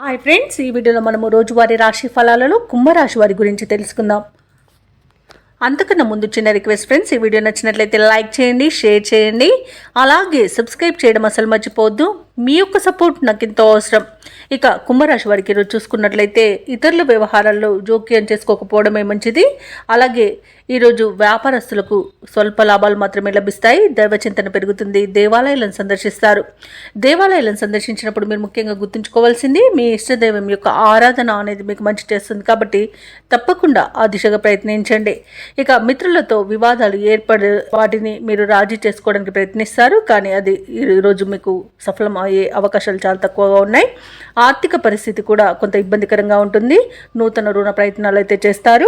Hi friends, ఈ వీడియోలో మనము రోజువారీ రాశి ఫలాలలో కుంభరాశి వారి గురించి తెలుసుకుందాం. అంతకన్నా ముందు చిన్న రిక్వెస్ట్ ఫ్రెండ్స్, ఈ వీడియో నచ్చినట్లయితే లైక్ చేయండి, షేర్ చేయండి, అలాగే సబ్స్క్రైబ్ చేయడం అసలు మర్చిపోవద్దు. మీ యొక్క సపోర్ట్ నాకు ఎంతో అవసరం. ఇక కుంభరాశి వారికి ఈరోజు చూసుకున్నట్లయితే ఇతరుల వ్యవహారాల్లో జోక్యం చేసుకోకపోవడమే మంచిది. అలాగే ఈరోజు వ్యాపారస్తులకు స్వల్ప లాభాలు మాత్రమే లభిస్తాయి. దైవచింతన పెరుగుతుంది. దేవాలయాలను సందర్శిస్తారు. దేవాలయాలను సందర్శించినప్పుడు మీరు ముఖ్యంగా గుర్తుంచుకోవాల్సింది మీ ఇష్టదైవం యొక్క ఆరాధన అనేది మీకు మంచి చేస్తుంది. కాబట్టి తప్పకుండా ఆ దిశగా ప్రయత్నించండి. ఇక మిత్రులతో వివాదాలు ఏర్పడి వాటిని మీరు రాజీ చేసుకోవడానికి ప్రయత్నిస్తారు, కానీ అది ఈరోజు మీకు సఫలం అయ్యే అవకాశాలు చాలా తక్కువగా ఉన్నాయి. ఆర్థిక పరిస్థితి కూడా కొంత ఇబ్బందికరంగా ఉంటుంది. నూతన రుణ ప్రయత్నాలు అయితే చేస్తారు.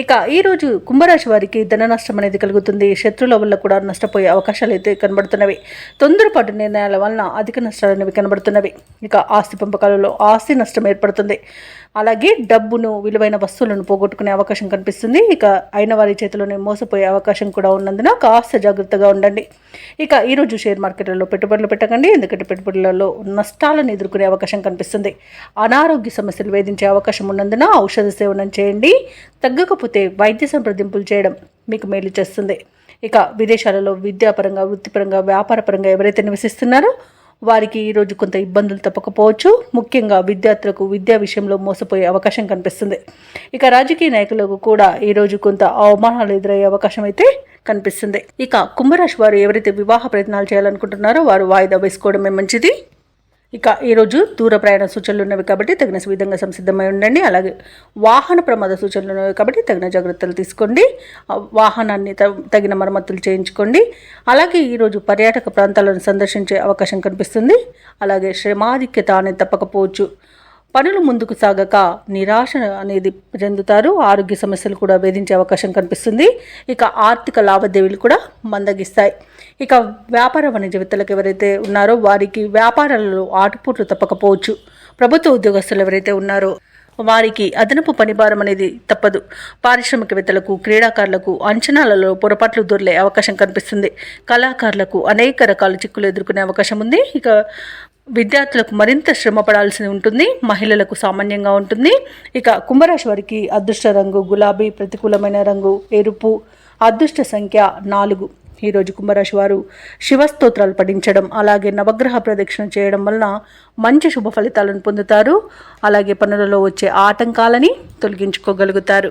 ఇక ఈరోజు కుంభరాశి వారికి ధన నష్టం అనేది కలుగుతుంది. శత్రువుల వల్ల కూడా నష్టపోయే అవకాశాలు అయితే కనబడుతున్నవి. తొందరపాటు నిర్ణయాల వలన అధిక నష్టాలు అనేవి కనబడుతున్నవి. ఇక ఆస్తి పంపకాలలో ఆస్తి నష్టం ఏర్పడుతుంది. అలాగే డబ్బును, విలువైన వస్తువులను పోగొట్టుకునే అవకాశం కనిపిస్తుంది. ఇక అయిన వారి చేతిలోనే మోసపోయే అవకాశం కూడా ఉన్నందున కాస్త జాగ్రత్తగా ఉండండి. ఇక ఈరోజు షేర్ మార్కెట్లలో పెట్టుబడులు పెట్టకండి, ఎందుకంటే పెట్టుబడులలో నష్టాలను ఎదుర్కొనే అవకాశం కనిపిస్తుంది. అనారోగ్య సమస్యలు వేధించే అవకాశం ఉన్నందున ఔషధ సేవనం చేయండి. తగ్గకపోతే వైద్య సంప్రదింపులు చేయడం మీకు మేలు చేస్తుంది. ఇక విదేశాలలో విద్యాపరంగా, వృత్తిపరంగా, వ్యాపారపరంగా ఎవరైతే నివసిస్తున్నారో వారికి ఈరోజు కొంత ఇబ్బందులు తప్పకపోవచ్చు. ముఖ్యంగా విద్యార్థులకు విద్యా విషయంలో మోసపోయే అవకాశం కనిపిస్తుంది. ఇక రాజకీయ నాయకులకు కూడా ఈరోజు కొంత అవమానాలు ఎదురయ్యే అవకాశం అయితే కనిపిస్తుంది. ఇక కుంభరాశి వారు ఎవరైతే వివాహ ప్రయత్నాలు చేయాలనుకుంటున్నారో వారు వాయిదా వేసుకోవడమే మంచిది. ఇక ఈరోజు దూర ప్రయాణ సూచనలు ఉన్నవి కాబట్టి తగిన విధంగా సంసిద్ధమై ఉండండి. అలాగే వాహన ప్రమాద సూచనలు ఉన్నవి కాబట్టి తగిన జాగ్రత్తలు తీసుకోండి. వాహనాన్ని తగిన మరమ్మతులు చేయించుకోండి. అలాగే ఈరోజు పర్యాటక ప్రాంతాలను సందర్శించే అవకాశం కనిపిస్తుంది. అలాగే శ్రమాధిక్యత అనేది తప్పకపోవచ్చు. పనులు ముందుకు సాగక నిరాశ అనేది చెందుతారు. ఆరోగ్య సమస్యలు కూడా వేధించే అవకాశం కనిపిస్తుంది. ఇక ఆర్థిక లావాదేవీలు కూడా మందగిస్తాయి. ఇక వ్యాపార వాణిజ్యవేత్తలకు ఎవరైతే ఉన్నారో వారికి వ్యాపారాలలో ఆటుపోట్లు తప్పకపోవచ్చు. ప్రభుత్వ ఉద్యోగస్తులు ఎవరైతే ఉన్నారో వారికి అదనపు పనిభారం అనేది తప్పదు. పారిశ్రామికవేత్తలకు, క్రీడాకారులకు అంచనాలలో పొరపాట్లు దొర్లే అవకాశం కనిపిస్తుంది. కళాకారులకు అనేక రకాల చిక్కులు ఎదుర్కొనే అవకాశం ఉంది. ఇక విద్యార్థులకు మరింత శ్రమ పడాల్సి ఉంటుంది. మహిళలకు సామాన్యంగా ఉంటుంది. ఇక కుంభరాశి వారికి అదృష్ట రంగు గులాబీ, ప్రతికూలమైన రంగు ఎరుపు, అదృష్ట సంఖ్య 4. ఈరోజు కుంభరాశి వారు శివస్తోత్రాలు పఠించడం, అలాగే నవగ్రహ ప్రదక్షిణ చేయడం వలన మంచి శుభ ఫలితాలను పొందుతారు. అలాగే పనులలో వచ్చే ఆటంకాలని తొలగించుకోగలుగుతారు.